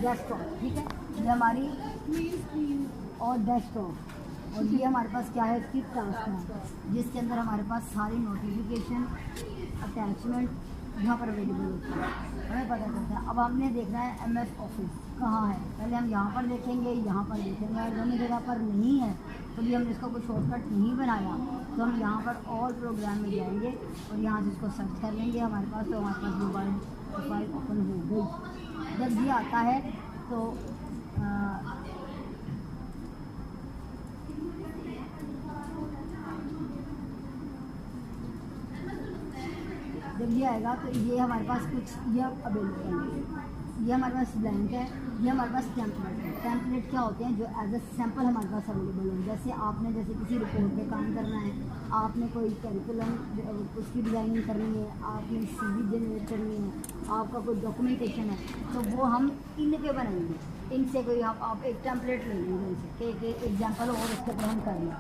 Desktop, ठीक है, ये हमारी और डेस्कटॉप, और ये हमारे पास क्या है इसकी ट्रांसफर, जिसके अंदर हमारे पास सारी नोटिफिकेशन अटैचमेंट यहाँ पर अवेलेबल होती है, हमें पता चलता है। अब हमने देखना है MS ऑफिस कहाँ है, पहले हम यहाँ पर देखेंगे, यहाँ पर देखेंगे, अगर दोनों जगह पर नहीं है तो भी हमने इसका कोई शॉर्टकट नहीं बनाया तो हम यहाँ पर ऑल प्रोग्राम में जाएंगे और यहाँ से इसको सर्च कर लेंगे हमारे पास, तो हमारे पास मोबाइल प्रोफाइल ओपन हो गई। जब ये आता है तो जब ये आएगा तो ये हमारे पास कुछ ये अवेलेबल है, ये हमारे पास ब्लैंक है, ये हमारे पास टेम्पलेट है। टेम्पलेट क्या होते हैं, जो एज ए सैम्पल हमारे पास अवेलेबल हो, जैसे आपने किसी रिपोर्ट पे काम करना है, आपने कोई करिकुलम उसकी डिज़ाइनिंग करनी है, आपने CV जनरेट करनी है, आपका कोई डॉक्यूमेंटेशन है, तो वो हम इन पे बनाएंगे। इनसे कोई आप एक टेम्पलेट ले लेंगे इनसे कि एक एग्जाम्पल और उसके ऊपर हम कर लें,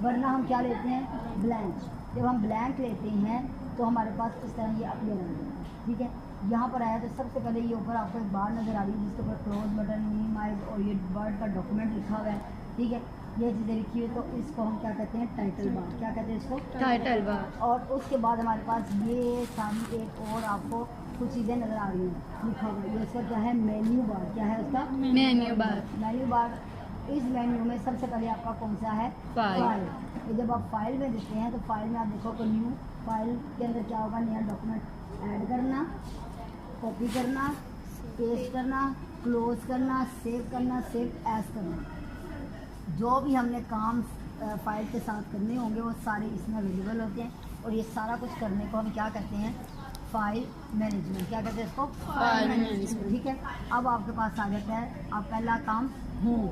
वरना हम क्या लेते हैं ब्लैंक। जब हम ब्लैंक लेते हैं तो हमारे पास इस तरह ये अपीयर होगा, ठीक है। यहाँ पर आया तो सबसे पहले ये ऊपर आपको एक बार नज़र आ रही है जिसके ऊपर क्लोज बटन, मिनिमाइज और ये वर्ड का डॉक्यूमेंट लिखा हुआ है, ठीक है, ये चीज़ें लिखी हुई, तो इसको हम क्या कहते हैं टाइटल बार, क्या कहते हैं इसको टाइटल बार। और उसके बाद हमारे पास ये सारी एक और आपको कुछ चीज़ें नज़र आ रही हैं लिखा हुआ है, ये इसका क्या है मेन्यू बार, क्या है उसका मेन्यू बार। मेन्यू बार, इस मेन्यू में सबसे पहले आपका कौन सा है फाइल। तो जब आप फाइल में देते हैं तो फाइल में आप देखो तो न्यू फाइल के अंदर क्या होगा, नया डॉक्यूमेंट ऐड करना, कॉपी करना, पेस्ट करना, क्लोज करना, सेव करना, सेव एज करना। जो भी हमने काम फाइल के साथ करने होंगे वो सारे इसमें अवेलेबल होते हैं, और ये सारा कुछ करने को हम क्या कहते हैं फाइल मैनेजमेंट, क्या कहते हैं इसको फाइल मैनेजमेंट, ठीक है। अब आपके पास आ जाता है आप पहला काम होम,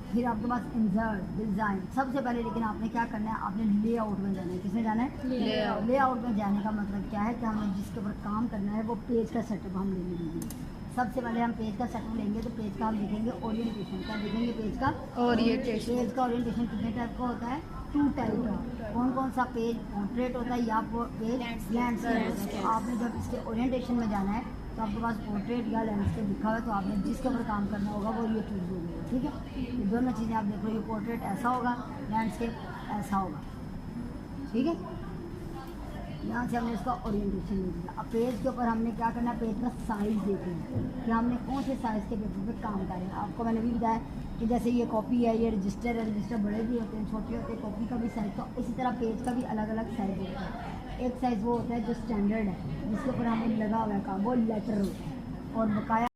फिर आपके पास इंसर्ट, डिज़ाइन, सबसे पहले लेकिन आपने क्या करना है, आपने लेआउट में जाना है। किसमें जाना है लेआउट में जाने का मतलब क्या है कि हमें जिसके ऊपर काम करना है वो पेज का सेटअप हम ले लेंगे। सबसे पहले हम पेज का सेटअप लेंगे तो पेज का हम देखेंगे ओरिएंटेशन, क्या देखेंगे पेज का ओरिएंटेशन। पेज का ओरिएंटेशन कितने टाइप का होता है, 2 टाइप का। कौन कौन सा पेज पोर्ट्रेट होता है या पेज लैंडस्केप। तो आपने जब इसके ओरिएंटेशन में जाना है तो आपके पास पोर्ट्रेट या लैंडस्केप लिखा हुआ है, तो आपने जिसके ऊपर काम करना होगा वो ये चूज होगा, ठीक है। ये दोनों चीज़ें आप देख लो, ये पोर्ट्रेट ऐसा होगा, लैंडस्केप ऐसा होगा, ठीक है। यहाँ से हमने इसका ओरिएंटेशन ले लिया। अब पेज के ऊपर हमने क्या करना है, पेज का साइज़ देखना है कि हमने कौन से साइज़ के पेपर पे काम करें। आपको मैंने भी बताया कि जैसे ये कॉपी है, ये रजिस्टर है, रजिस्टर बड़े भी होते हैं, छोटे होते हैं, कॉपी का भी साइज़, तो इसी तरह पेज का भी अलग अलग साइज़ होता है। एक साइज़ वो होता है जो स्टैंडर्ड है, जिसके ऊपर हमें लगा हुआ है काम, वो लेटर होता है, और बकाया